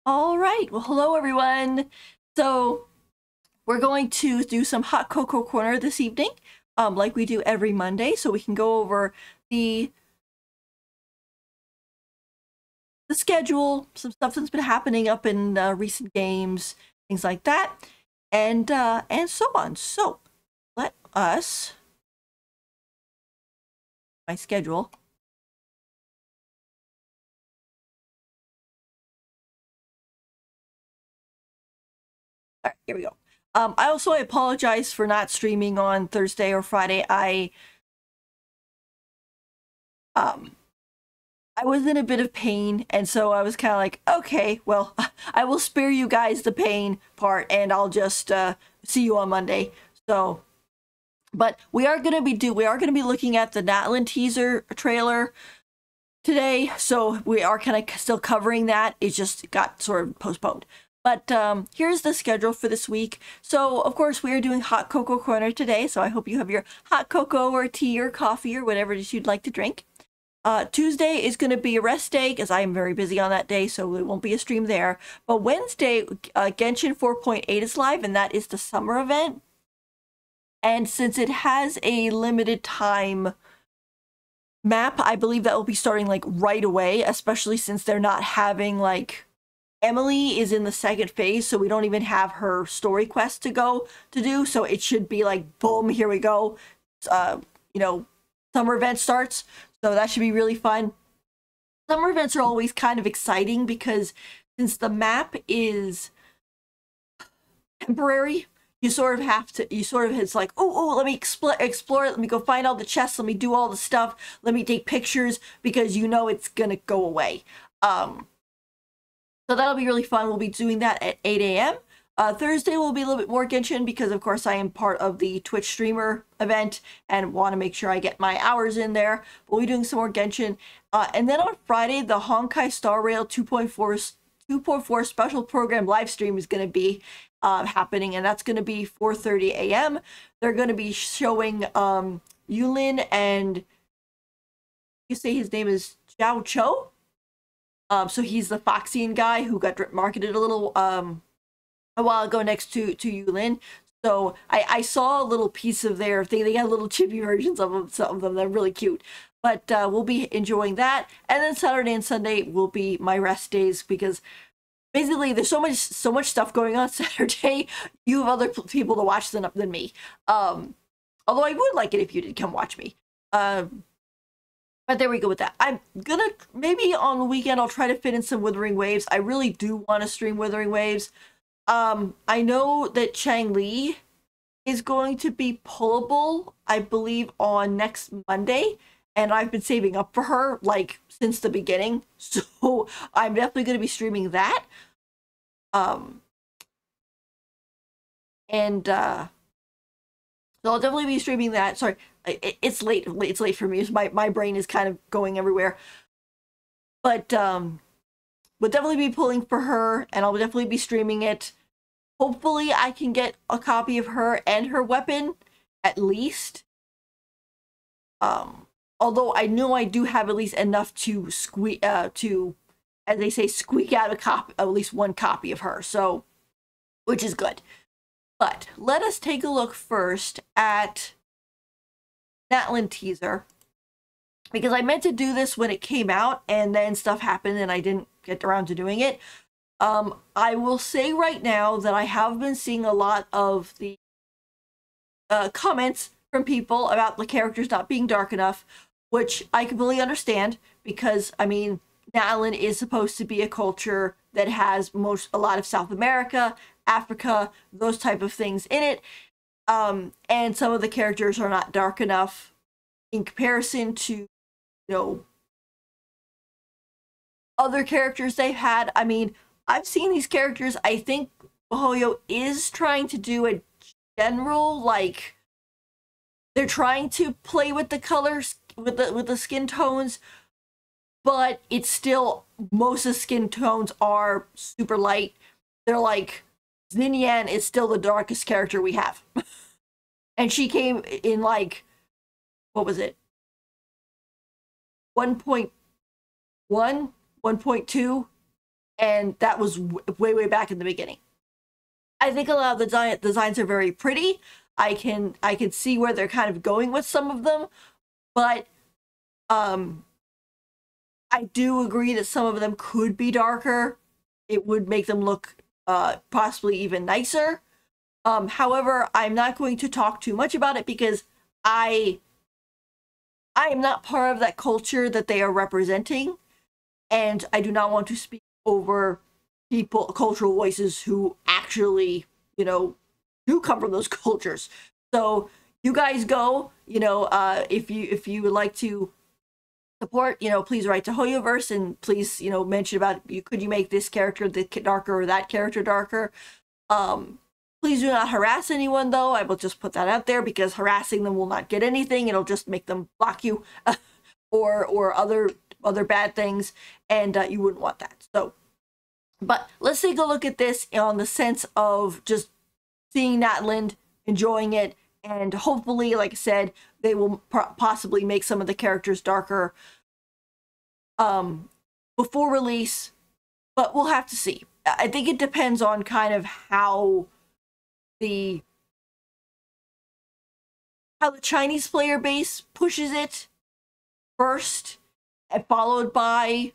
All right. Well, hello everyone. So we're going to do some hot cocoa corner this evening, like we do every Monday, so we can go over the schedule, some stuff that's been happening up in recent games, things like that, and so on. So let us my schedule. All right, here we go. I apologize for not streaming on Thursday or Friday. I was in a bit of pain, and so I was kind of like, okay, well, I will spare you guys the pain part, and I'll just see you on Monday. So, but we are gonna be looking at the Natlan teaser trailer today, so we are kind of still covering that. It just got sort of postponed. But here's the schedule for this week. So, of course, we are doing Hot Cocoa Corner today, so I hope you have your hot cocoa or tea or coffee or whatever it is you'd like to drink. Tuesday is going to be a rest day because I am very busy on that day, so it won't be a stream there. But Wednesday, Genshin 4.8 is live, and that is the summer event. And since it has a limited time map, I believe that will be starting like right away, especially since they're not having like Emily is in the second phase, so we don't even have her story quest to do. So it should be like, boom, here we go. Summer event starts. So that should be really fun. Summer events are always kind of exciting because since the map is temporary, it's like, oh, let me explore it. Let me go find all the chests. Let me do all the stuff. Let me take pictures because you know it's going to go away. So that'll be really fun. We'll be doing that at 8 a.m. Thursday will be a little bit more Genshin because, of course, I am part of the Twitch streamer event and want to make sure I get my hours in there. We'll be doing some more Genshin. And then on Friday, the Honkai Star Rail 2.4 special program live stream is going to be happening, and that's going to be 4:30 a.m. They're going to be showing Yulin, and you say his name is Zhao Cho. So he's the Foxian guy who got marketed a while ago next to Yulin. So I saw a little piece of their thing. They got little chibi versions of them, some of them. They're really cute. But we'll be enjoying that. And then Saturday and Sunday will be my rest days because basically there's so much stuff going on Saturday. You have other people to watch than me. Although I would like it if you did come watch me. But there we go with that. I'm gonna, maybe on the weekend, I'll try to fit in some Wuthering Waves. I really do want to stream Wuthering Waves. I know that Chang Li is going to be pullable, I believe, on next Monday, and I've been saving up for her, like, since the beginning, so I'm definitely going to be streaming that. So I'll definitely be streaming that. Sorry, it's late for me. My brain is kind of going everywhere. But, we'll definitely be pulling for her, and I'll definitely be streaming it. Hopefully, I can get a copy of her and her weapon, at least. Although I know I do have at least enough to as they say, squeak out at least one copy of her. So, which is good. But let us take a look first at Natlan teaser, because I meant to do this when it came out, and then stuff happened, and I didn't get around to doing it. I will say right now that I have been seeing a lot of the comments from people about the characters not being dark enough, which I completely understand, because, I mean, Natlan is supposed to be a culture that has a lot of South America, Africa, those type of things in it, and some of the characters are not dark enough in comparison to, other characters they've had. I mean, I've seen these characters. I think miHoYo is trying to do a general, like, they're trying to play with the colors, with the skin tones, but it's still, most of the skin tones are super light. They're like, Xinyan is still the darkest character we have. And she came in, like, what was it? 1.1, 1.2? and that was way back in the beginning. I think a lot of the designs are very pretty. I can see where they're kind of going with some of them, but I do agree that some of them could be darker. It would make them look possibly even nicer. However, I'm not going to talk too much about it because I am not part of that culture that they are representing, and I do not want to speak over cultural voices who actually, you know, do come from those cultures. So you guys go, you know, if you would like to support, you know, please write to Hoyoverse and please, you know, mention about could you make this character darker or that character darker. Please do not harass anyone, though. I will just put that out there because harassing them will not get anything. It'll just make them block you or other bad things, and you wouldn't want that. So, but let's take a look at this on the sense of just seeing Natlan, enjoying it, and hopefully, like I said, they will possibly make some of the characters darker before release, but we'll have to see. I think it depends on kind of how the Chinese player base pushes it first, and followed by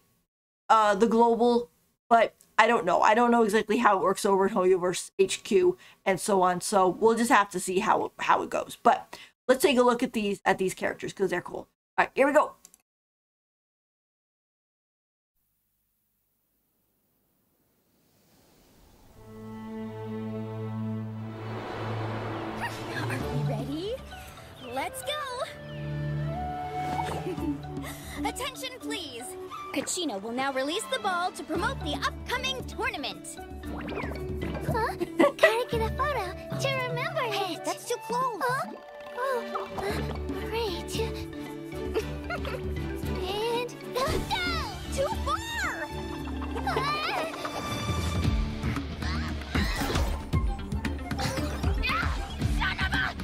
the global. But I don't know. I don't know exactly how it works over at Hoyoverse HQ and so on. So we'll just have to see how it goes. But let's take a look at these characters because they're cool. All right, here we go. Let's go! Attention, please! Kachina will now release the ball to promote the upcoming tournament. Huh? Gotta get a photo to remember it. Hey, that's too close. Huh? Oh, great. And... No! Too far!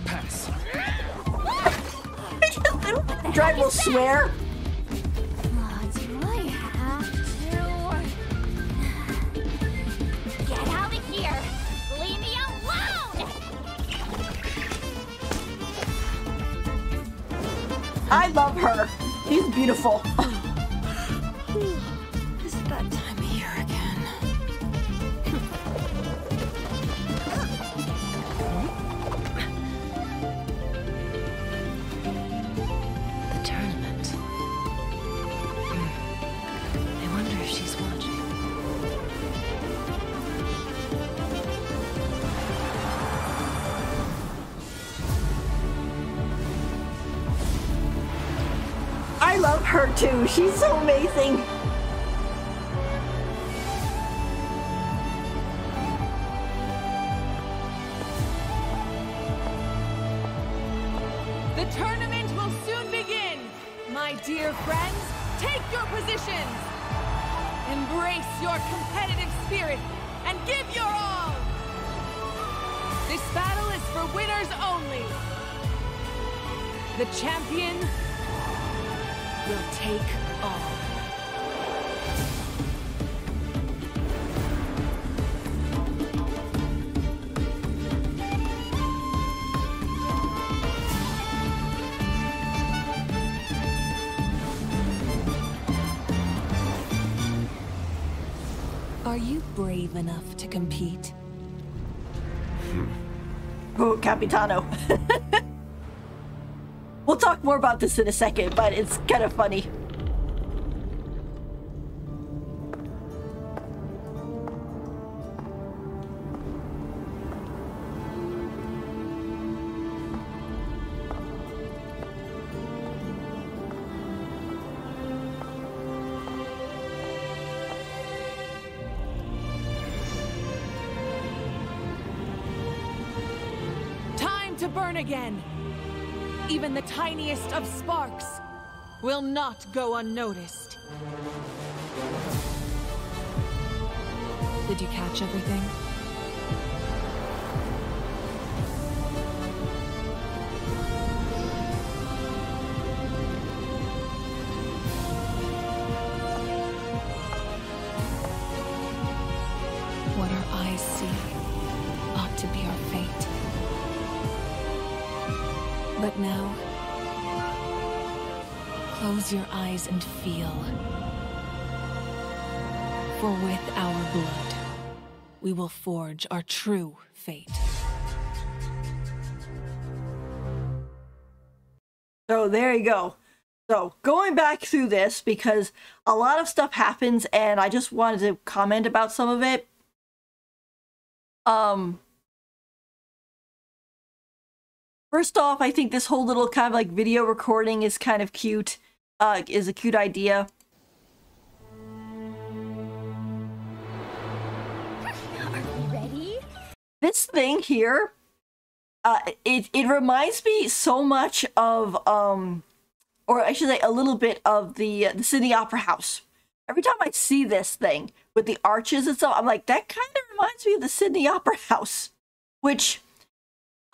Pass. Drive will swear. Do I have to? Get out of here! Leave me alone! I love her. She's beautiful. Is it that time of year again? The tournament. I wonder if she's watching. I love her too. She's so amazing. The tournament will soon begin. My dear friends, take your positions. Embrace your competitive spirit and give your all. This battle is for winners only. The champion will take all. Are you brave enough to compete? Oh, Capitano. We'll talk more about this in a second, but it's kind of funny. Time to burn again. Even the tiniest of sparks will not go unnoticed. Did you catch everything? But now, close your eyes and feel. For with our blood, we will forge our true fate. So there you go. So going back through this, because a lot of stuff happens and I just wanted to comment about some of it. First off, I think this whole little kind of like video recording is kind of cute, is a cute idea. Are you ready? This thing here, it reminds me so much of, or I should say a little bit of the Sydney Opera House. Every time I see this thing with the arches and stuff, I'm like, that kind of reminds me of the Sydney Opera House, which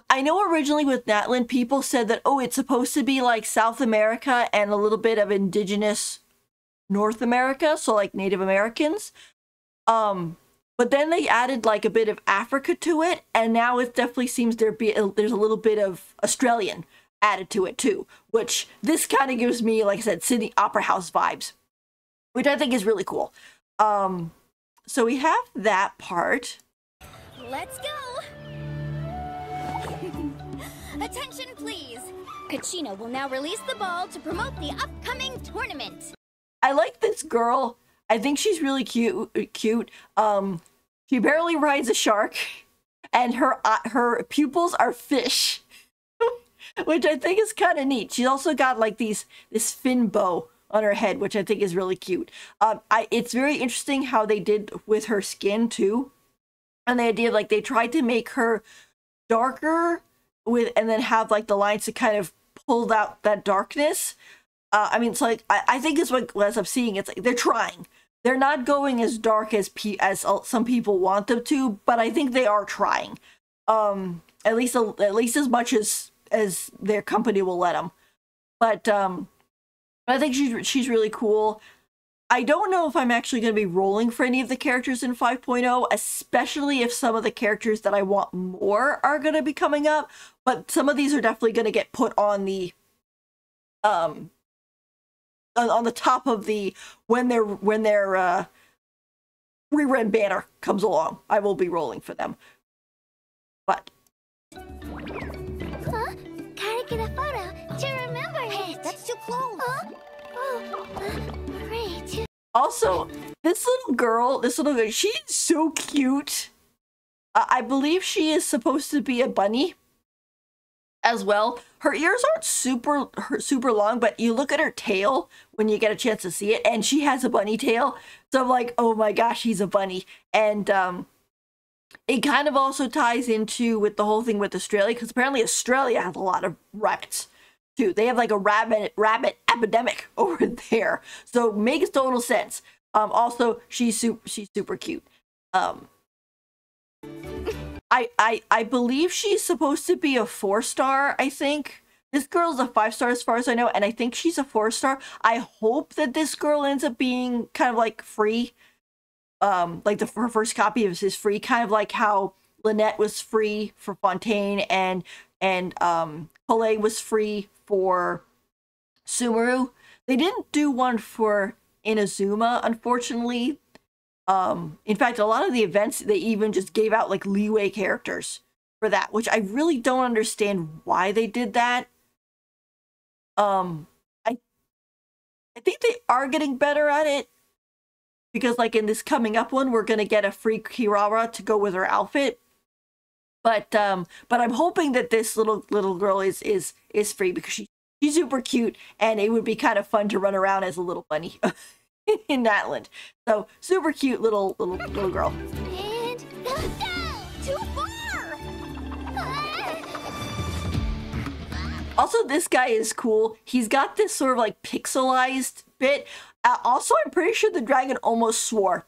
I know originally with Natlan, people said that, oh, it's supposed to be like South America and a little bit of indigenous North America, so like Native Americans. But then they added like a bit of Africa to it, and now it definitely seems there's a little bit of Australian added to it too, which this kind of gives me, like I said, Sydney Opera House vibes, which I think is really cool. So we have that part. Let's go! Attention, please! Kachina will now release the ball to promote the upcoming tournament. I like this girl. I think she's really cute. She barely rides a shark, and her pupils are fish, which I think is kind of neat. She's also got like this fin bow on her head, which I think is really cute. It's very interesting how they did with her skin too, and the idea like they tried to make her darker and then have like the lines to kind of pull out that darkness. I mean, it's like I think it's what, as I'm seeing, it's like they're trying. They're not going as dark as some people want them to, but I think they are trying. At least as much as their company will let them. But I think she's really cool. I don't know if I'm actually going to be rolling for any of the characters in 5.0, especially if some of the characters that I want more are going to be coming up. But some of these are definitely going to get put on the top of the when their rerun banner comes along. I will be rolling for them. But Huh? Gotta get a photo to remember it. Hey, that's too close. Huh? Oh, great. also, this little girl, she's so cute. I believe she is supposed to be a bunny as well. Her ears aren't super long, but you look at her tail when you get a chance to see it, and she has a bunny tail. So I'm like, oh my gosh, she's a bunny. And it kind of also ties into with the whole thing with Australia, because apparently Australia has a lot of rabbits too. They have like a rabbit epidemic over there. So makes total sense. Also, she's super cute. I believe she's supposed to be a 4-star, I think. This girl's a 5-star as far as I know, and I think she's a 4-star. I hope that this girl ends up being kind of like free. Like her first copy is free, kind of like how Lynette was free for Fontaine and Pele was free for Sumeru. They didn't do one for Inazuma, unfortunately. In fact, a lot of the events, they even just gave out like leeway characters for that, which I really don't understand why they did that. I think they are getting better at it, because like in this coming up one, we're gonna get a free Kirara to go with her outfit. But I'm hoping that this little girl is free, because she's super cute, and it would be kind of fun to run around as a little bunny in Natlan. So super cute little girl. And go! Too far! Also, this guy is cool. He's got this sort of like pixelized bit. Also, I'm pretty sure the dragon almost swore.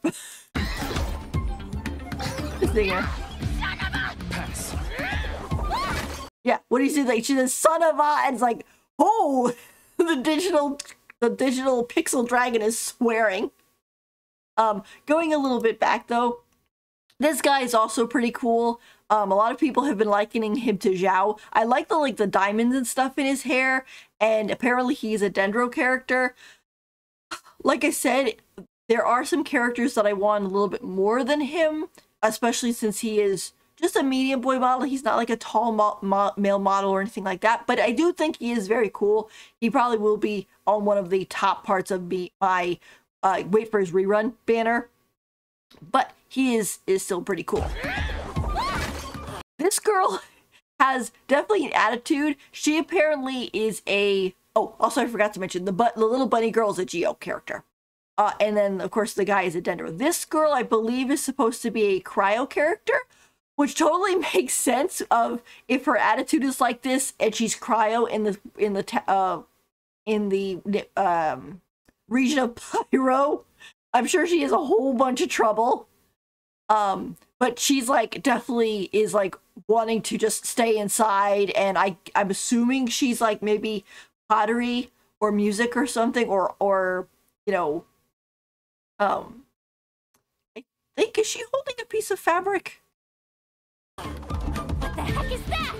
Singer. Pass. Yeah, what do you say? Like, she says son of a, and it's like, oh, the digital pixel dragon is swearing. Going a little bit back though, this guy is also pretty cool. A lot of people have been likening him to Zhao. I like the diamonds and stuff in his hair, and apparently he's a Dendro character. Like I said, there are some characters that I want a little bit more than him, especially since he is just a medium boy model. He's not like a tall male model or anything like that, but I do think he is very cool. He probably will be on one of the top parts of my wait for his rerun banner, but he is still pretty cool. This girl has definitely an attitude. She apparently is a... Oh, also I forgot to mention, the little bunny girl is a Geo character. And then, of course, the guy is a Dendro. This girl, I believe, is supposed to be a Cryo character, which totally makes sense of if her attitude is like this and she's Cryo in the region of Pyro. I'm sure she has a whole bunch of trouble. But she's like definitely is like wanting to just stay inside, and I'm assuming she's like maybe pottery or music or something, or you know, I think, is she holding a piece of fabric? What the heck is that?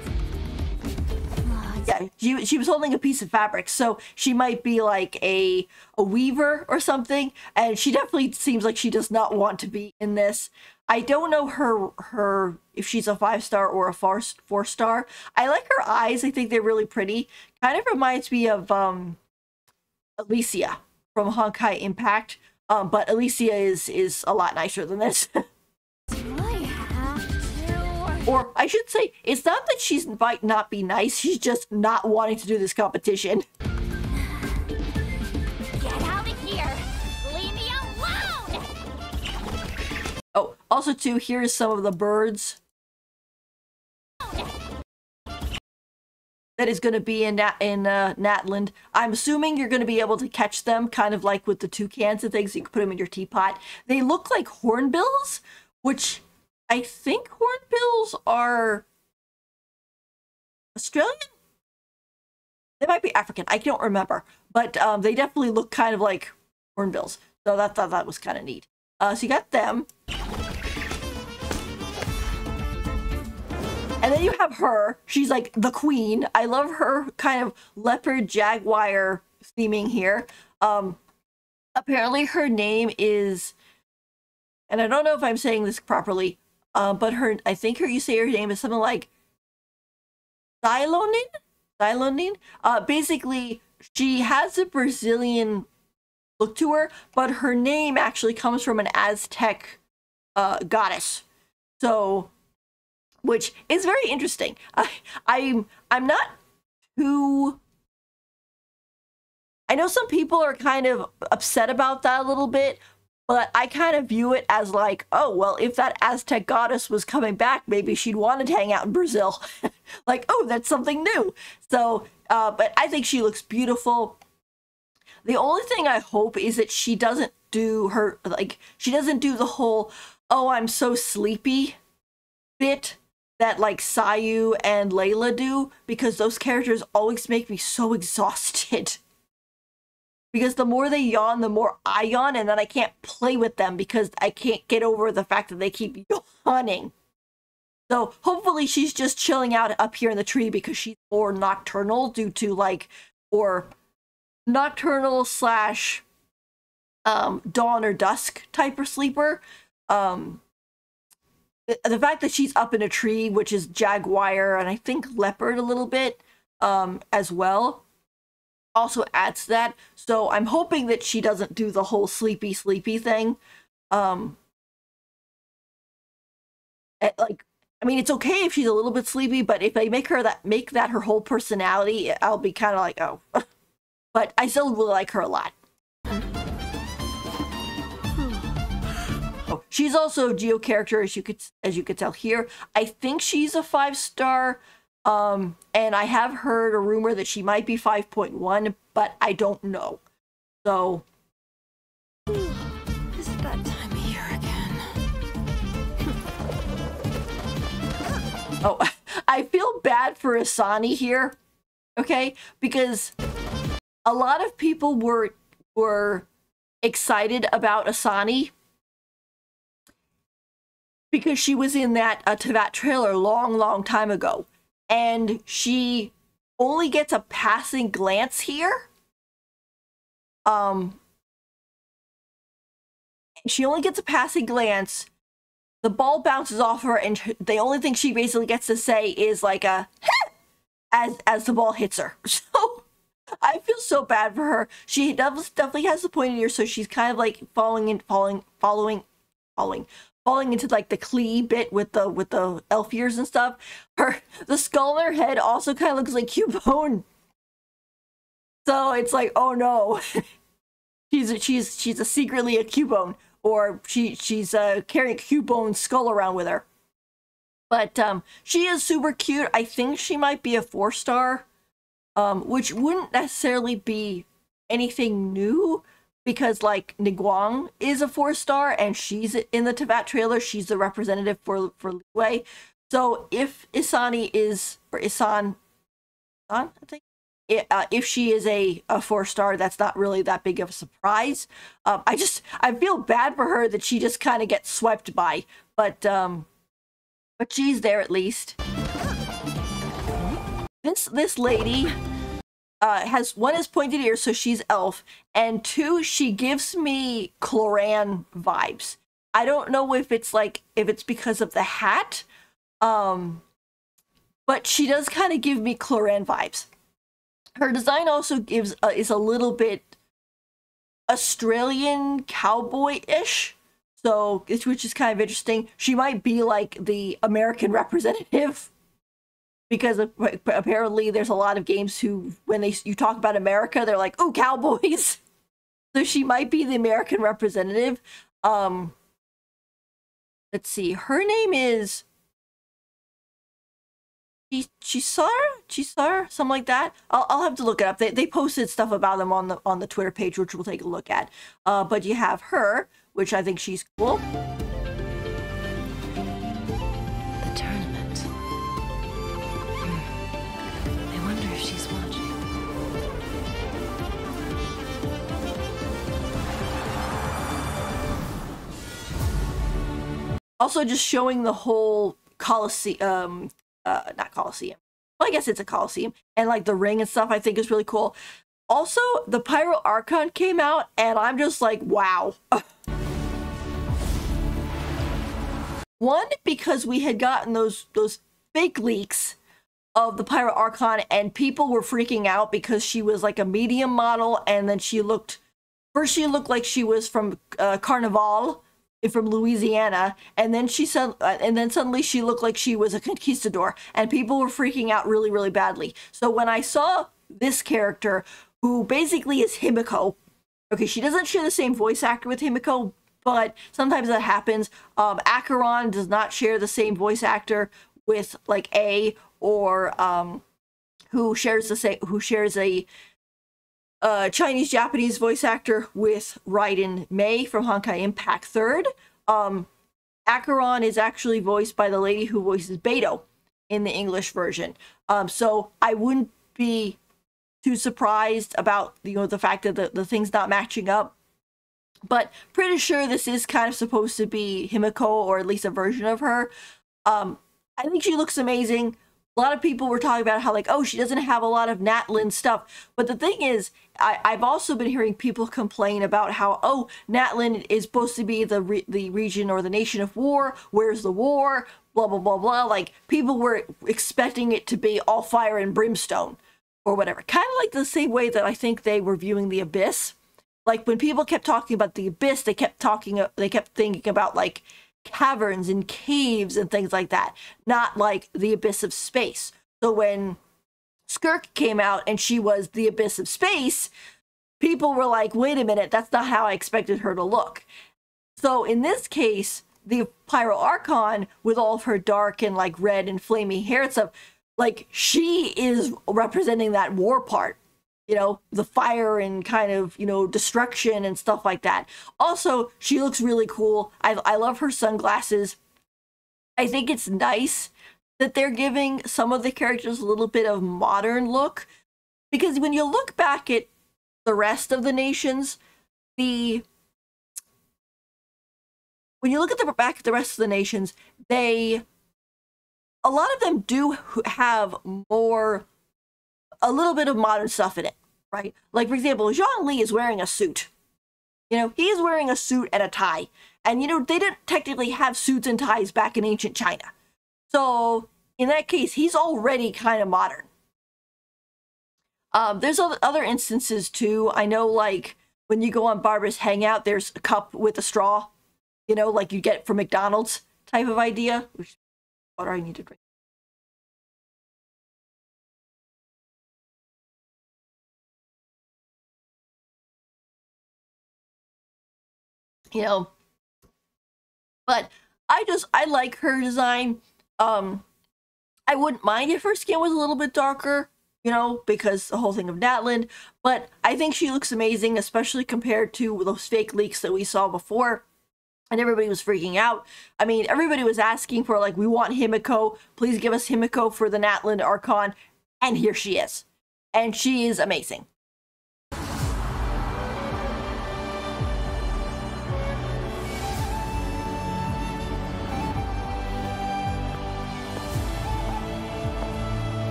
Yeah, she was holding a piece of fabric, so she might be like a weaver or something, and she definitely seems like she does not want to be in this. I don't know her if she's a 5-star or a 4-star. I like her eyes. I think they're really pretty. Kind of reminds me of Alicia from Honkai Impact, but Alicia is a lot nicer than this. Or I should say, it's not that she's might not be nice, she's just not wanting to do this competition. Get out of here! Leave me alone! Oh, also too, here's some of the birds that is going to be in Natlan. I'm assuming you're going to be able to catch them, kind of like with the toucans and things. You can put them in your teapot. They look like hornbills, which... I think hornbills are Australian? They might be African. I don't remember. But they definitely look kind of like hornbills. So I thought that was kind of neat. So you got them. And then you have her. She's like the queen. I love her kind of leopard jaguar theming here. Apparently her name is... And I don't know if I'm saying this properly... but I think you say her name is something like Silonin? Basically, she has a Brazilian look to her, but her name actually comes from an Aztec goddess. So, which is very interesting. I'm not too... I know some people are kind of upset about that a little bit, but I kind of view it as like, oh, well, if that Aztec goddess was coming back, maybe she'd want to hang out in Brazil. Like, oh, that's something new. So, but I think she looks beautiful. The only thing I hope is that she doesn't do the whole, oh, I'm so sleepy bit that like Sayu and Layla do, because those characters always make me so exhausted. Because the more they yawn, the more I yawn, and then I can't play with them because I can't get over the fact that they keep yawning. So hopefully she's just chilling out up here in the tree because she's more nocturnal due to like, or nocturnal slash dawn or dusk type of sleeper. The fact that she's up in a tree, which is jaguar and I think leopard a little bit as well, also adds to that. So I'm hoping that she doesn't do the whole sleepy thing. I mean, it's okay if she's a little bit sleepy, but if they make that her whole personality, I'll be kind of like, oh. But I still really like her a lot. Oh, she's also a Geo character, as you could tell here. I think she's a 5-star. And I have heard a rumor that she might be 5.1, but I don't know. So, Is it that time of year again? oh, I feel bad for Asani here, okay? Because a lot of people were excited about Asani because she was in that Teyvat trailer long time ago, and she only gets a passing glance here. She only gets a passing glance. The ball bounces off her, and the only thing she basically gets to say is like a as the ball hits her. So I feel so bad for her. She definitely has the pointed ear, so she's kind of like falling into like the Klee bit with the elf ears and stuff. The skull on her head also kind of looks like Cubone. So it's like, oh no, she's secretly a Cubone, or she's carrying a Cubone skull around with her. But she is super cute. I think she might be a 4-star, which wouldn't necessarily be anything new, because like Niguang is a 4-star and she's in the Teyvat trailer. She's the representative for Liyue. So if Isani is, or Isan, I think, if she is a 4-star, that's not really that big of a surprise. I feel bad for her that she just kind of gets swept by, but she's there at least. This lady has pointed ears, so she's elf, and 2, she gives me Cloran vibes. I don't know if it's because of the hat, but she does kind of give me Cloran vibes. Her design also is a little bit Australian cowboy-ish, so which is kind of interesting. She might be like the American representative, because apparently there's a lot of games who, when you talk about America, they're like, "Ooh, cowboys." So she might be the American representative. Let's see. Her name is Chisar, something like that. I'll have to look it up. They posted stuff about them on the Twitter page, which we'll take a look at. But you have her, which I think she's cool. The tournament. I wonder if she's watching. Also, just showing the whole Coliseum. Not Coliseum. Well, I guess it's a Coliseum. And like the ring and stuff, I think is really cool. Also, the Pyro Archon came out, and I'm just like, wow. One, because we had gotten those fake leaks of the Pyro Archon, and people were freaking out because she was like a medium model, and then she looked like she was from Carnival, from Louisiana, and then suddenly she looked like she was a conquistador, and people were freaking out really badly. So when I saw this character, who basically is Himiko, okay, she doesn't share the same voice actor with Himiko, but sometimes that happens. Acheron does not share the same voice actor with like A, or who shares a Chinese-Japanese voice actor with Raiden Mei from Honkai Impact 3rd. Acheron is actually voiced by the lady who voices Beto in the English version. So I wouldn't be too surprised about the fact that the thing's not matching up. But pretty sure this is kind of supposed to be Himiko, or at least a version of her. I think she looks amazing. A lot of people were talking about how, like, oh, she doesn't have a lot of Natlan stuff. But the thing is, I've also been hearing people complain about how, oh, Natlan is supposed to be the region or the nation of war. Where's the war? Blah, blah, blah, blah. Like, people were expecting it to be all fire and brimstone or whatever. Kind of like the same way that I think they were viewing the Abyss. Like, when people kept talking about the Abyss, they kept thinking about, like, caverns and caves and things like that, not like the abyss of space. So when Skirk came out and she was the abyss of space, people were like, wait a minute, that's not how I expected her to look. So in this case, the Pyro Archon, with all of her dark and like red and flaming hair and stuff, like, she is representing that war part. The fire and kind of, destruction and stuff like that. Also, she looks really cool. I love her sunglasses. I think it's nice that they're giving some of the characters a little bit of modern look, because when you look back at the rest of the nations, when when you look at the rest of the nations, a lot of them do have a little bit of modern stuff in it, right? Like, for example, Zhongli is wearing a suit. You know, he's wearing a suit and a tie. And, you know, they didn't technically have suits and ties back in ancient China. So, in that case, he's already kind of modern. There's other instances, too. I know, like, when you go on Barbara's Hangout, there's a cup with a straw. You know, like you get from McDonald's type of idea. Which, water I need to drink. You know, but I like her design. I wouldn't mind if her skin was a little bit darker, you know, because the whole thing of Natlan, but I think she looks amazing, especially compared to those fake leaks that we saw before, and everybody was freaking out. I mean, everybody was asking for, like, we want Himiko, please give us Himiko for the Natlan Archon, and here she is. And she is amazing.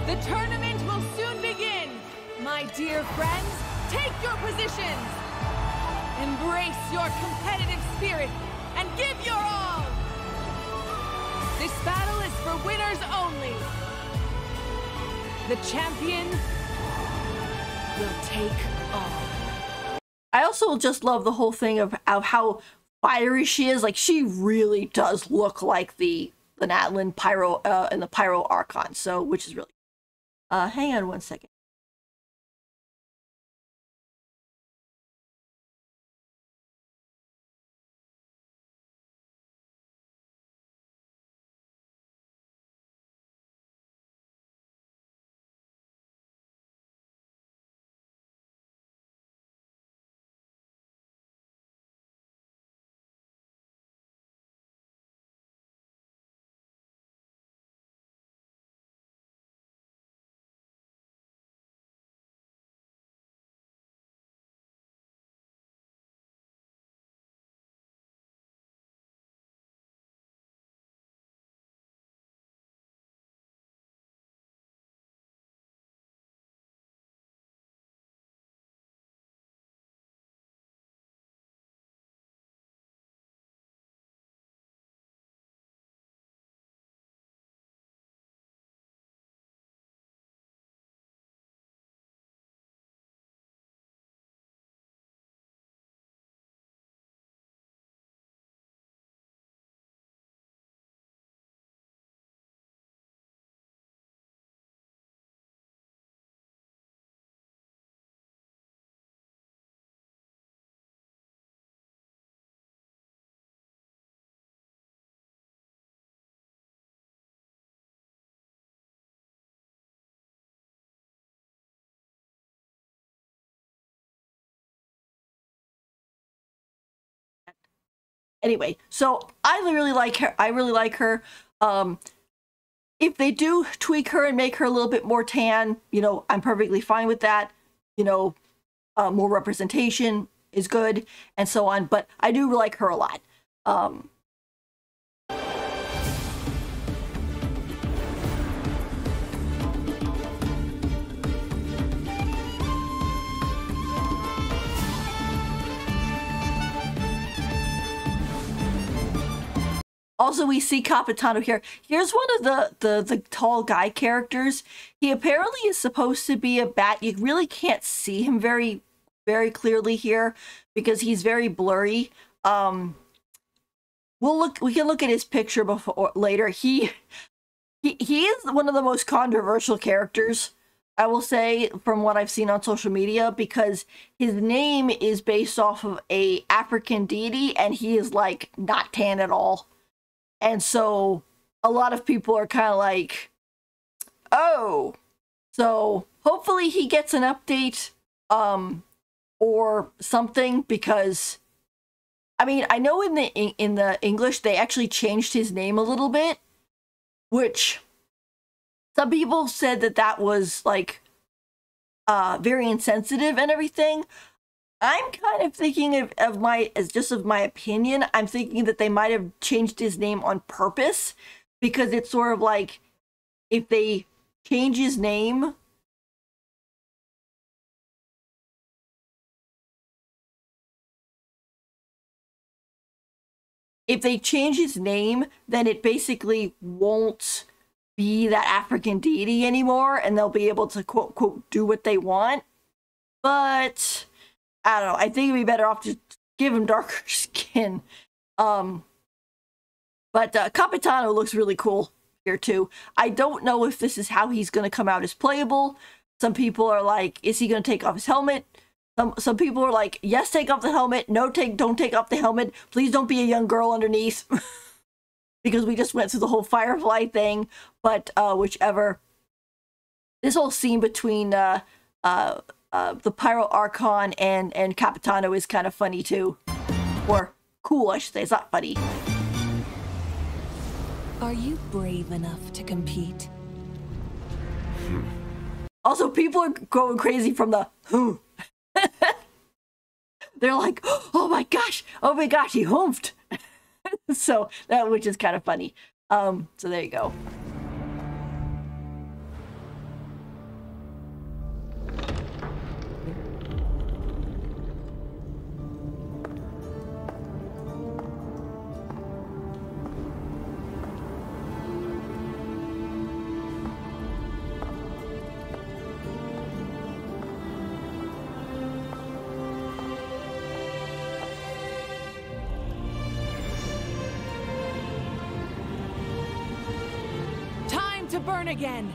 The tournament will soon begin! My dear friends, take your positions! Embrace your competitive spirit and give your all! This battle is for winners only! The champion will take all. I also just love the whole thing of how fiery she is. Like, she really does look like the Natlan Pyro and the Pyro Archon, so, which is really hang on one second. Anyway, so I really like her. I really like her. If they do tweak her and make her a little bit more tan, you know, I'm perfectly fine with that. You know, more representation is good and so on. But I do like her a lot. Also, we see Capitano here. Here's one of the tall guy characters. He apparently is supposed to be a bat. You really can't see him very clearly here because he's very blurry. We can look at his picture before later. He is one of the most controversial characters, I will say, from what I've seen on social media, because his name is based off of a African deity and he is like not tan at all. And so a lot of people are kind of like, oh, so hopefully he gets an update or something, because I mean, I know in the English they actually changed his name a little bit, which some people said that was like very insensitive and everything. I'm kind of thinking of my, as just of my opinion, I'm thinking that they might have changed his name on purpose, because it's sort of like, if they change his name, then it basically won't be that African deity anymore, and they'll be able to quote quote do what they want. But I don't know. I think it'd be better off to give him darker skin. But Capitano looks really cool here too. I don't know if this is how he's going to come out as playable. Some people are like, is he going to take off his helmet? Some people are like, yes, take off the helmet. No, don't take off the helmet. Please don't be a young girl underneath. Because we just went through the whole Firefly thing. But whichever. This whole scene between the Pyro Archon and Capitano is kind of funny too. Or cool, I should say. It's not funny. Are you brave enough to compete? Also, people are going crazy from the they're like, oh my gosh, he humphed. So that, which is kind of funny. So there you go. To burn again.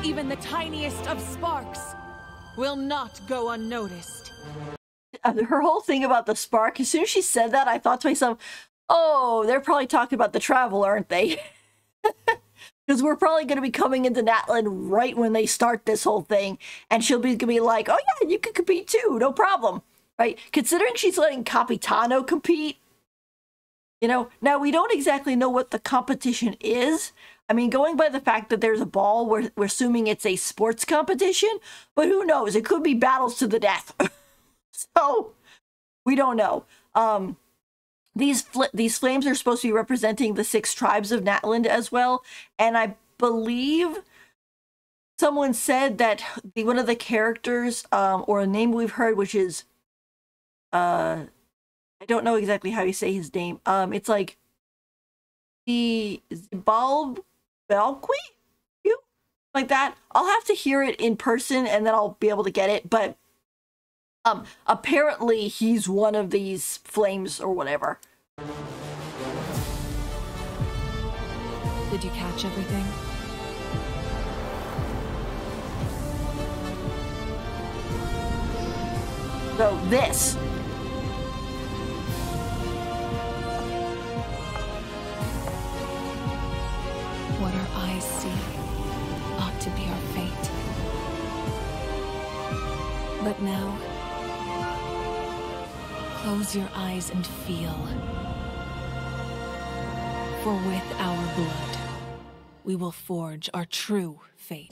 Even the tiniest of sparks will not go unnoticed. Her whole thing about the spark, as soon as she said that, I thought to myself, oh, they're probably talking about the travel, aren't they? Because we're probably going to be coming into Natlan right when they start this whole thing, and she'll be going to be like, oh yeah, you can compete too, no problem, right? Considering she's letting Capitano compete, you know, now we don't exactly know what the competition is. I mean, going by the fact that there's a ball, we're assuming it's a sports competition, but who knows? It could be battles to the death. So, we don't know. These flames are supposed to be representing the 6 tribes of Natlan as well, and I believe someone said that one of the characters, or a name we've heard, which is, I don't know exactly how you say his name. It's like the Bulb. Like that. I'll have to hear it in person and then I'll be able to get it, but apparently he's one of these flames or whatever. Did you catch everything? So this. What our eyes see ought to be our fate. But now, close your eyes and feel. For with our blood, we will forge our true fate.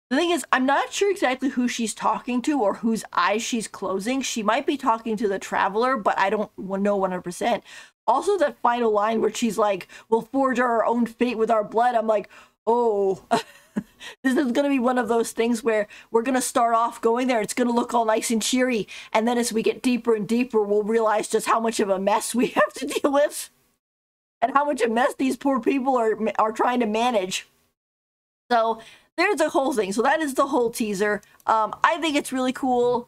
The thing is, I'm not sure exactly who she's talking to or whose eyes she's closing. She might be talking to the Traveler, but I don't know 100%. Also, that final line where she's like, we'll forge our own fate with our blood. I'm like, oh, this is going to be one of those things where we're going to start off going there. It's going to look all nice and cheery. And then as we get deeper and deeper, we'll realize just how much of a mess we have to deal with. And how much a mess these poor people are trying to manage. So there's the whole thing. So that is the whole teaser. I think it's really cool.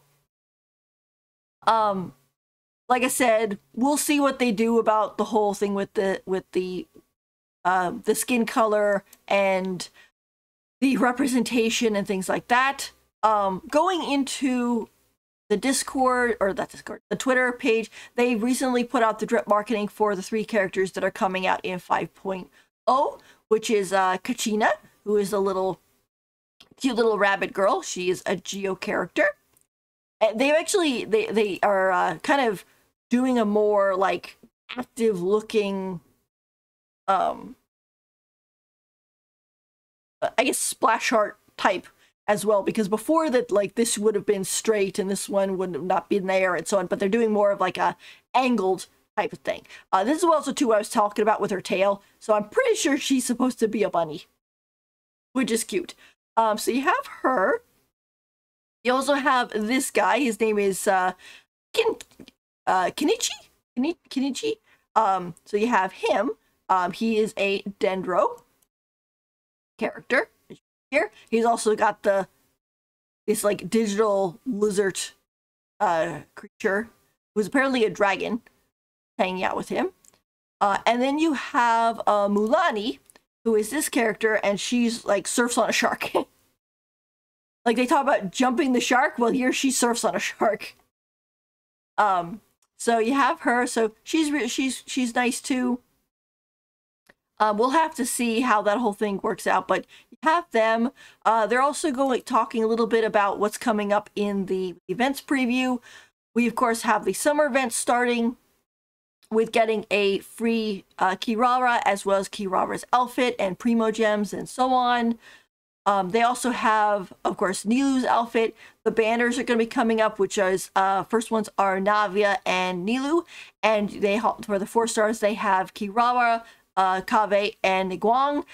Like I said, we'll see what they do about the whole thing with the skin color and the representation and things like that. Going into the Discord, or that Discord, the Twitter page, they recently put out the drip marketing for the 3 characters that are coming out in 5.0, which is Kachina, who is a cute little rabbit girl. She is a Geo character. And they've actually, they are kind of doing a more like active looking, I guess splash art type as well, because before that, like, this would have been straight and this one would have not been there and so on, but they're doing more of like a angled type of thing. This is also too I was talking about with her tail, so I'm pretty sure she's supposed to be a bunny, which is cute. So you have her. You also have this guy. His name is Kenichi. Kenichi. So you have him. He is a Dendro character here. He's also got this like digital lizard creature who's apparently a dragon hanging out with him. And then you have Mulani, who is this character, and she's like surfs on a shark. Like, they talk about jumping the shark. Well, here she surfs on a shark. So you have her. So she's nice too. We'll have to see how that whole thing works out, but you have them. They're also talking a little bit about what's coming up in the events preview. We of course have the summer events starting with getting a free Kirara, as well as Kirara's outfit and Primo Gems and so on. They also have, of course, Nilou's outfit. The banners are going to be coming up, which is, first ones are Navia and Nilou. And they, for the 4 stars, they have Kirara, Kaveh, and Niguang.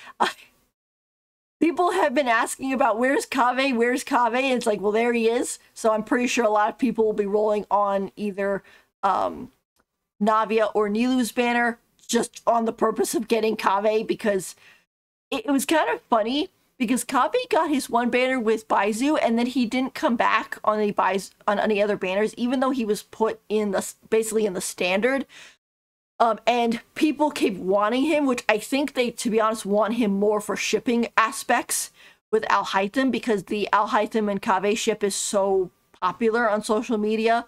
People have been asking about where's Kaveh, where's Kaveh? It's like, well, there he is. So I'm pretty sure a lot of people will be rolling on either Navia or Nilou's banner, just on the purpose of getting Kaveh, because it was kind of funny. Because Kaveh got his one banner with Baizu, and then he didn't come back on any other banners, even though he was put in basically in the standard. And people keep wanting him, which I think they, to be honest, want him more for shipping aspects with Alhaitham, because the Alhaitham and Kaveh ship is so popular on social media,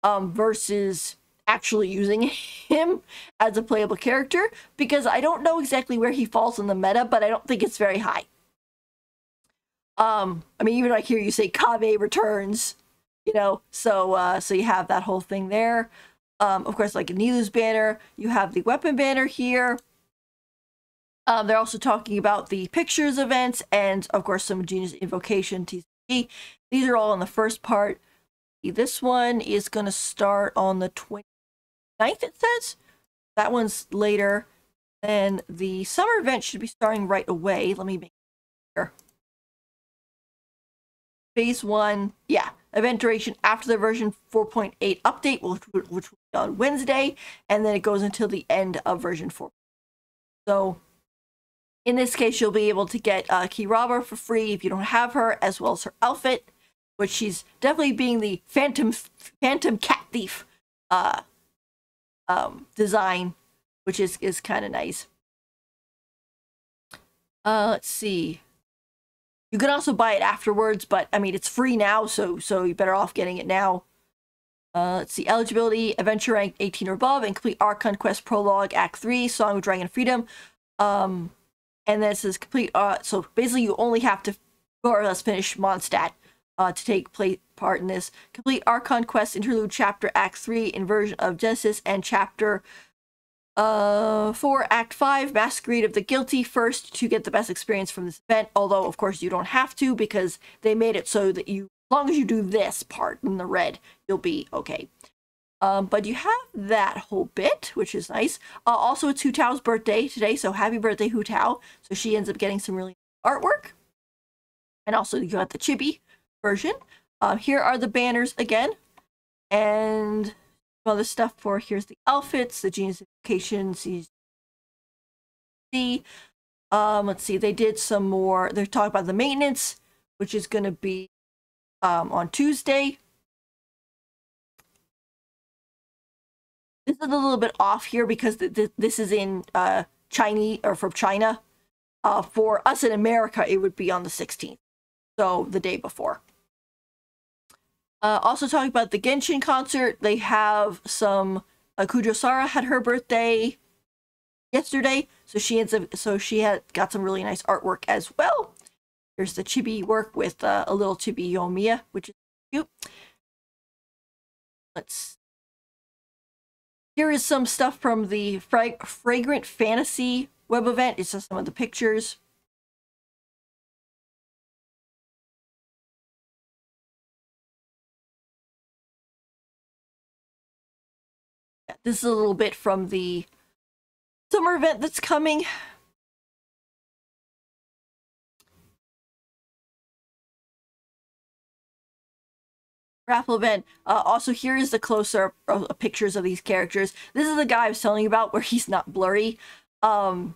versus actually using him as a playable character, because I don't know exactly where he falls in the meta, but I don't think it's very high. I mean, even like here you say Kaveh returns, you know, so you have that whole thing there. Of course, like Nilou's banner, you have the weapon banner here. They're also talking about the pictures events and, of course, some Genius Invocation TCG. These are all in the first part. This one is going to start on the 29th, it says. That one's later. And the summer event should be starting right away. Let me make sure. Phase 1, yeah, event duration after the version 4.8 update, which will be on Wednesday, and then it goes until the end of version 4. So, in this case, you'll be able to get Kirara for free if you don't have her, as well as her outfit, which she's definitely being the Phantom Cat Thief design, which is kind of nice. Let's see. You can also buy it afterwards, but I mean, it's free now, so you're better off getting it now. Let's see, eligibility, adventure rank 18 or above, and complete Archon Quest Prologue Act 3, Song of Dragon Freedom. And then it says complete, so basically you only have to more or less finish Mondstadt to take part in this. Complete Archon Quest Interlude Chapter Act 3, Inversion of Genesis, and Chapter 4 Act 5 Masquerade of the Guilty first to get the best experience from this event, although of course you don't have to, because they made it so that you, as long as you do this part in the red, you'll be okay. But you have that whole bit, which is nice. Also, it's Hu Tao's birthday today, so happy birthday, Hu Tao. So she ends up getting some really artwork. And also you got the chibi version. Here are the banners again, and other stuff for, here's the outfits, the Genius Invocation, let's see, they did some more, they're talking about the maintenance, which is going to be on Tuesday. This is a little bit off here because this is in Chinese, or from China. For us in America, it would be on the 16th, so the day before. Also talking about the Genshin concert, they have some, Kujosara had her birthday yesterday, so she had got some really nice artwork as well. Here's the chibi work with a little chibi Yomiya, which is cute. Here is some stuff from the Fragrant Fantasy web event. It's just some of the pictures. this is a little bit from the summer event that's coming. Raffle event. Also, here is the closer pictures of these characters. This is the guy I was telling you about where he's not blurry. You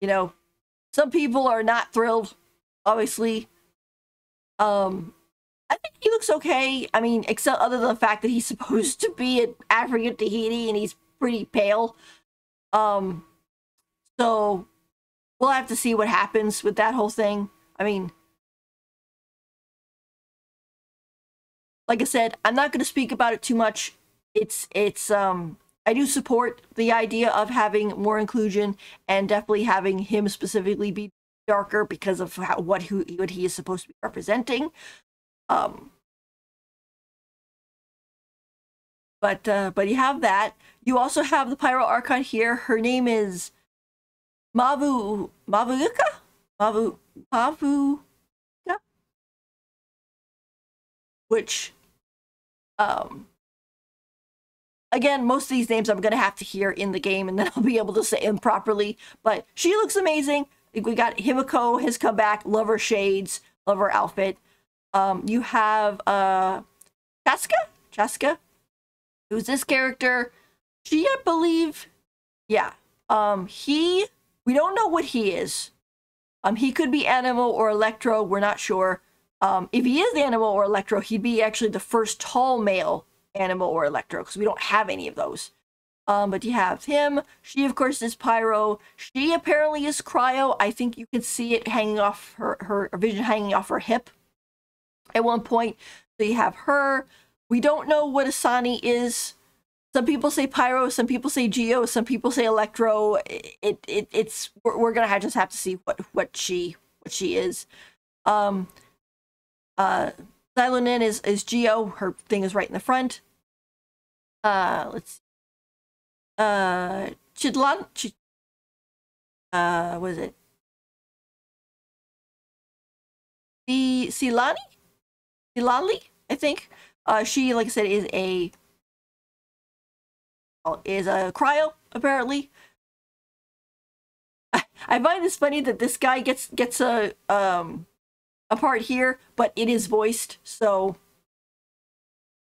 know, some people are not thrilled, obviously. I think he looks okay. I mean, except other than the fact that he's supposed to be an African Tahiti and he's pretty pale. So we'll have to see what happens with that whole thing. I mean, like I said, I'm not going to speak about it too much. I do support the idea of having more inclusion and definitely having him specifically be darker because of what he is supposed to be representing. But you have that. You also have the Pyro Archon here. Her name is Mavuka? Mavuka? Which, again, most of these names I'm going to have to hear in the game and then I'll be able to say them properly. But she looks amazing. We got Himiko has come back. Love her shades. Love her outfit. You have Chaska? Who's this character? She, I believe, yeah. We don't know what he is. He could be Animo or Electro, we're not sure. If he is Animo or Electro, he'd be actually the first tall male Animo or Electro, because we don't have any of those. But you have him. She, of course, is Pyro. She apparently is Cryo. I think you can see it hanging off her vision hanging off her hip at one point. So you have her. We don't know what Asani is. Some people say Pyro, some people say Geo, some people say Electro. We're gonna just have to see what she is. Xylonin is Geo. Her thing is right in the front. Let's see. What is it? Silani, I think. She, like I said, is a cryo, apparently. I find this funny that this guy gets a part here, but it is voiced, so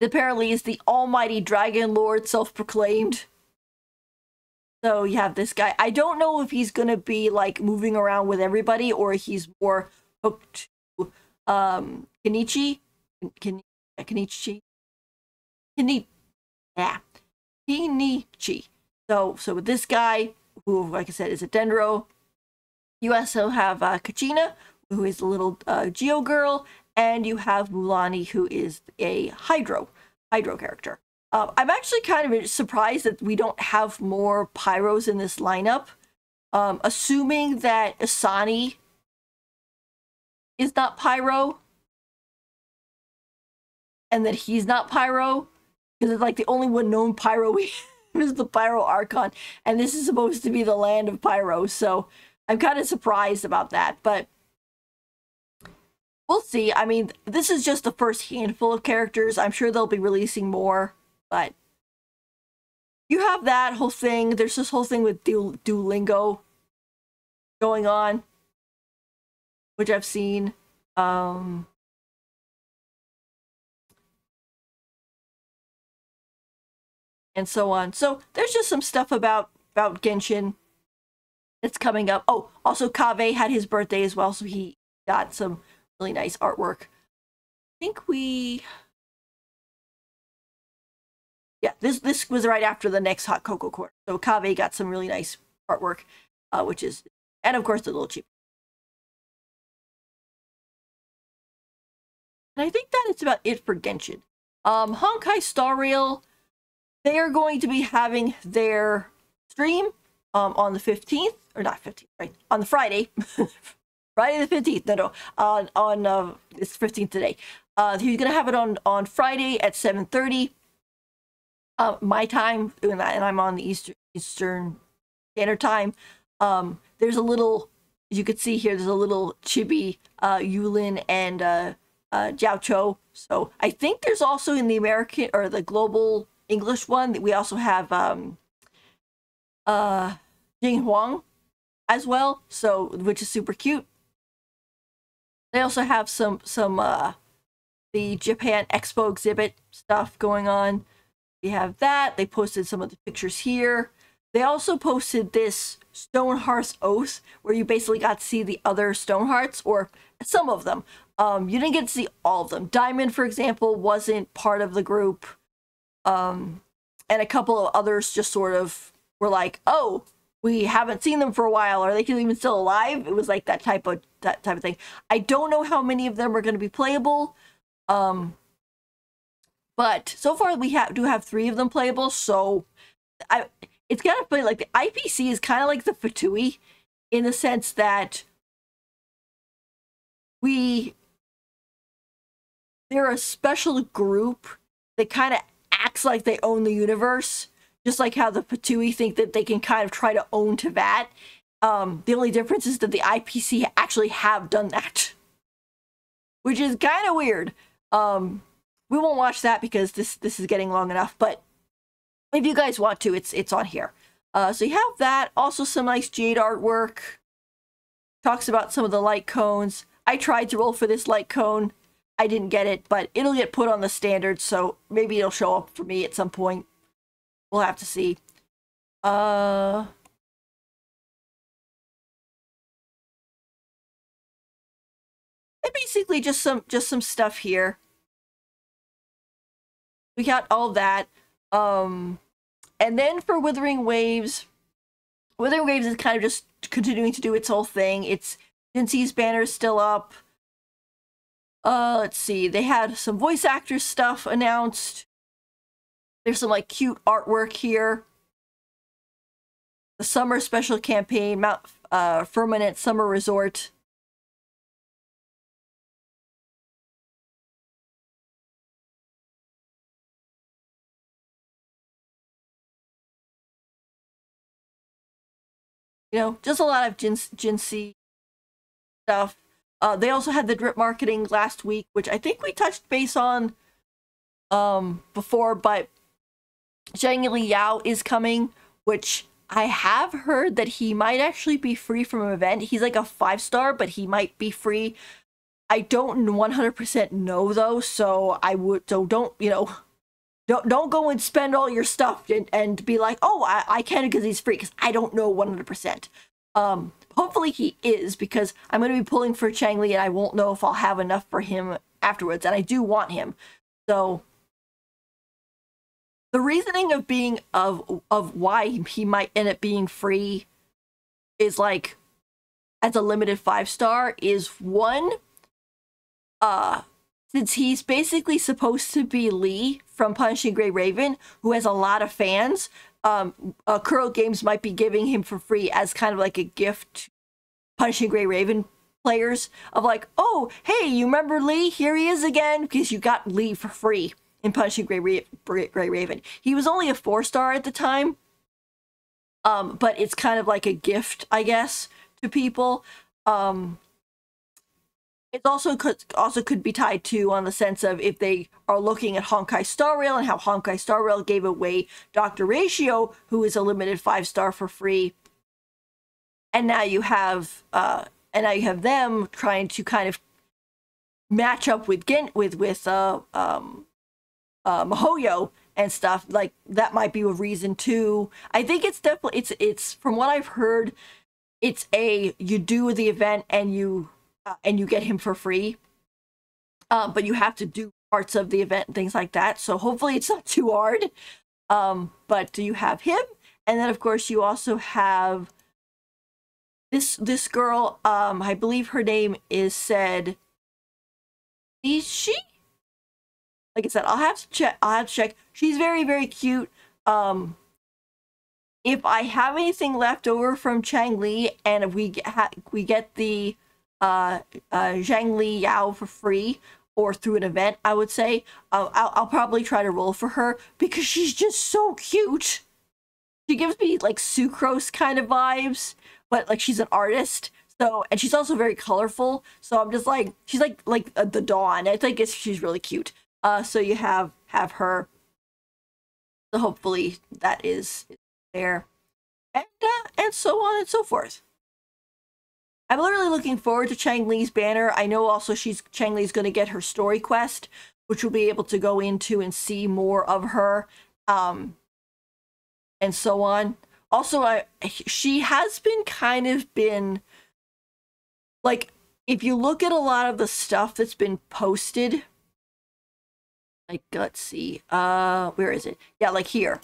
apparently is the almighty dragon lord, self-proclaimed. So you have this guy. I don't know if he's gonna be like moving around with everybody or he's more hooked to Kenichi. So with this guy, who, like I said, is a Dendro. You also have Kachina, who is a little Geo girl, and you have Mulani, who is a Hydro character. I'm actually kind of surprised that we don't have more Pyros in this lineup, assuming that Asani is not Pyro, and that he's not Pyro, because it's like the only one known Pyro we have is the Pyro Archon, and this is supposed to be the land of Pyro, so I'm kind of surprised about that, but we'll see. I mean, this is just the first handful of characters. I'm sure they'll be releasing more, but you have that whole thing. There's this whole thing with Duolingo going on, which I've seen. And so on. So there's just some stuff about Genshin that's coming up. Oh, also Kaveh had his birthday as well, so he got some really nice artwork. I think this was right after the next Hot Cocoa Corner. So Kaveh got some really nice artwork, which is, and of course the little cheap. And I think that is about it for Genshin. Honkai Star Rail, they are going to be having their stream on the 15th, or not 15th, right? On the Friday. Friday the 15th. On it's 15th today. He's gonna have it on Friday at 7:30 my time, and I'm on the Eastern Standard Time. There's a little as you can see here, there's a little chibi Yulin and Jiao Cho. So I think there's also in the American or the global English one that we also have Jing Huang as well, so which is super cute. They also have some the Japan Expo exhibit stuff going on. We have that. They posted some of the pictures here. They also posted this Stonehearth's Oath, where you basically got to see the other Stonehearts, or some of them. You didn't get to see all of them. Diamond, for example, wasn't part of the group. And a couple of others just sort of were like, oh, we haven't seen them for a while. Are they even still alive? It was like that type of thing. I don't know how many of them are going to be playable. But so far we do have 3 of them playable. So it's kind of funny. Like the IPC is kind of like the Fatui in the sense that they're a special group that kind of acts like they own the universe. Just like how the Fatui think that they can kind of try to own Teyvat. The only difference is that the IPC actually have done that. Which is kind of weird. We won't watch that because this is getting long enough. But if you guys want to, it's on here. So you have that. Also some nice jade artwork. Talks about some of the light cones. I tried to roll for this light cone. I didn't get it, but it'll get put on the standard. So maybe it'll show up for me at some point. We'll have to see. And basically just some stuff here. We got all that. And then for Wuthering Waves is kind of just continuing to do its whole thing. It's Jinxi's banner is still up. Let's see. They had some voice actor stuff announced. There's some like cute artwork here. The summer special campaign, Mount Firmament Summer Resort. You know, just a lot of Jinxie stuff. They also had the drip marketing last week, which I think we touched base on before, but Zhang Liao is coming, which I have heard that he might actually be free from an event. He's like a 5-star, but he might be free. I don't 100% know though, so don't go and spend all your stuff and be like, oh, I can because he's free, because I don't know 100%. Hopefully he is, because I'm going to be pulling for Changli and I won't know if I'll have enough for him afterwards, and I do want him. So the reasoning of why he might end up being free is like, as a limited 5-star, is one, since he's basically supposed to be Lee from Punishing Gray Raven, who has a lot of fans, Kuro Games might be giving him for free as kind of like a gift to Punishing Gray Raven players, of like, oh, hey, you remember Lee? Here he is again, because you got Lee for free in Punishing Gray Raven. He was only a 4-star at the time, but it's kind of like a gift, I guess, to people. It also could be tied to, on the sense of, if they are looking at Honkai Star Rail and how Honkai Star Rail gave away Dr. Ratio, who is a limited 5-star for free, and now you have them trying to kind of match up with Mihoyo and stuff. Like, that might be a reason too. I think it's definitely it's from what I've heard, it's you do the event and you get him for free, but you have to do parts of the event and things like that. So hopefully it's not too hard. But you have him, and then of course you also have this girl. I believe her name is said. Is she? Like I said, I'll have to check. She's very, very cute. If I have anything left over from Changli, and if we get the Zhang Li Yao for free or through an event, I would say I'll probably try to roll for her, because she's just so cute. She gives me like Sucrose kind of vibes, but like she's an artist, So, and she's also very colorful. So I'm just like, she's like the Dawn. I think she's really cute. So you have her. So hopefully that is there, and so on and so forth. I'm literally looking forward to Chang Li's banner. I know also Chang Li's going to get her story quest, which we'll be able to go into and see more of her, and so on. Also, she has been like, if you look at a lot of the stuff that's been posted, like, let's see, where is it? Yeah, like here.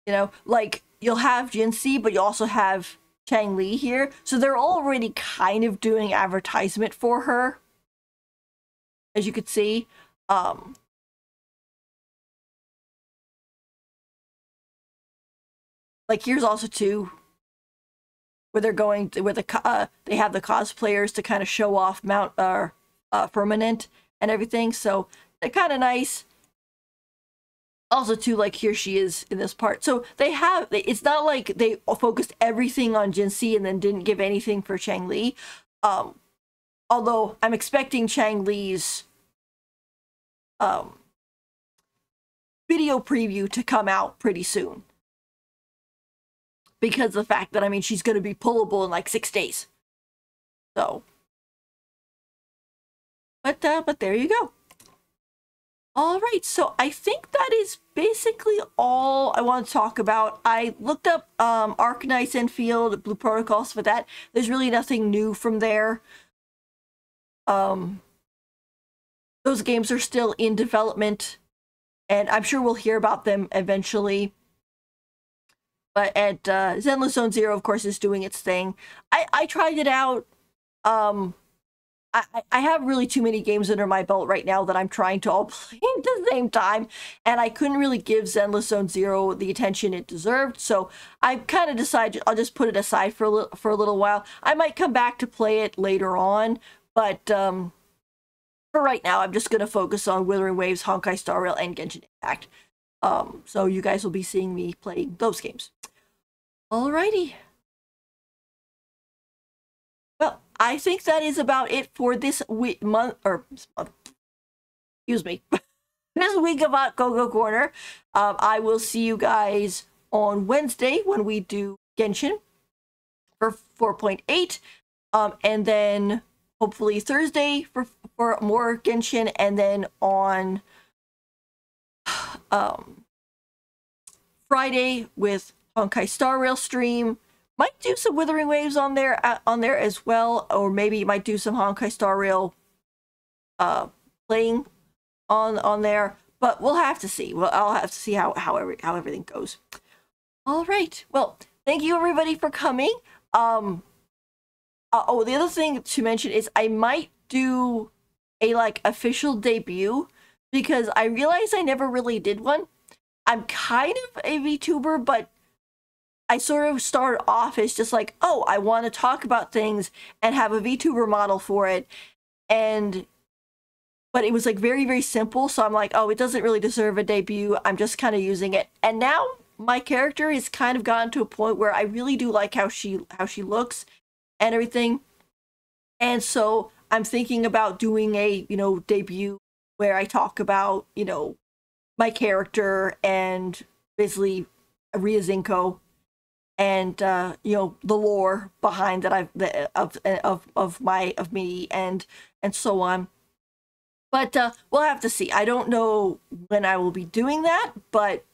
You know, like, you'll have Jinxie, but you also have Chang Li here. So they're already kind of doing advertisement for her, as you could see. Like, here's also too, where they're going to, where they have the cosplayers to kind of show off Mount Firmament and everything. So they're kind of nice. Also too, like, here she is in this part. So it's not like they focused everything on Jinxie and then didn't give anything for Chang Li. Although I'm expecting Chang Li's video preview to come out pretty soon. Because of the fact that, I mean, she's going to be pullable in like 6 days. So. But there you go. All right, so I think that is basically all I want to talk about. I looked up Arcanine, Enfield, Blue Protocols for that. There's really nothing new from there. Those games are still in development, and I'm sure we'll hear about them eventually. But at Zenless Zone Zero, of course, is doing its thing. I tried it out. I have really too many games under my belt right now that I'm trying to all play at the same time, and I couldn't really give Zenless Zone Zero the attention it deserved, so I kind of decided I'll just put it aside for a little while. I might come back to play it later on, but for right now, I'm just going to focus on Wuthering Waves, Honkai Star Rail, and Genshin Impact. So you guys will be seeing me playing those games. Alrighty. Well, I think that is about it for this month, excuse me, this week of Hot Cocoa Corner. I will see you guys on Wednesday when we do Genshin for 4.8, and then hopefully Thursday for more Genshin, and then on Friday with Honkai Star Rail stream. Might do some Wuthering Waves on there as well, or maybe might do some Honkai Star Rail playing on there. But we'll have to see. Well, I'll have to see how everything goes. All right. Well, thank you everybody for coming. Oh, the other thing to mention is I might do a official debut, because I realized I never really did one. I'm kind of a VTuber, but I sort of started off as just like, oh, I want to talk about things and have a VTuber model for it. But it was like very, very simple. So I'm like, oh, it doesn't really deserve a debut. I'm just kind of using it. And now my character has kind of gotten to a point where I really do like how she looks and everything. And so I'm thinking about doing a, debut where I talk about, my character and basically Rhea Zenko, and the lore behind that of me and so on. But we'll have to see. I don't know when I will be doing that, but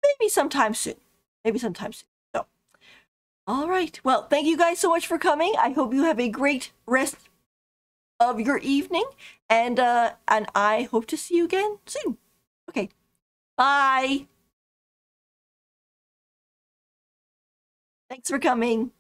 maybe sometime soon. So, all right. Well, thank you guys so much for coming. I hope you have a great rest of your evening, and I hope to see you again soon. Okay. Bye. Thanks for coming.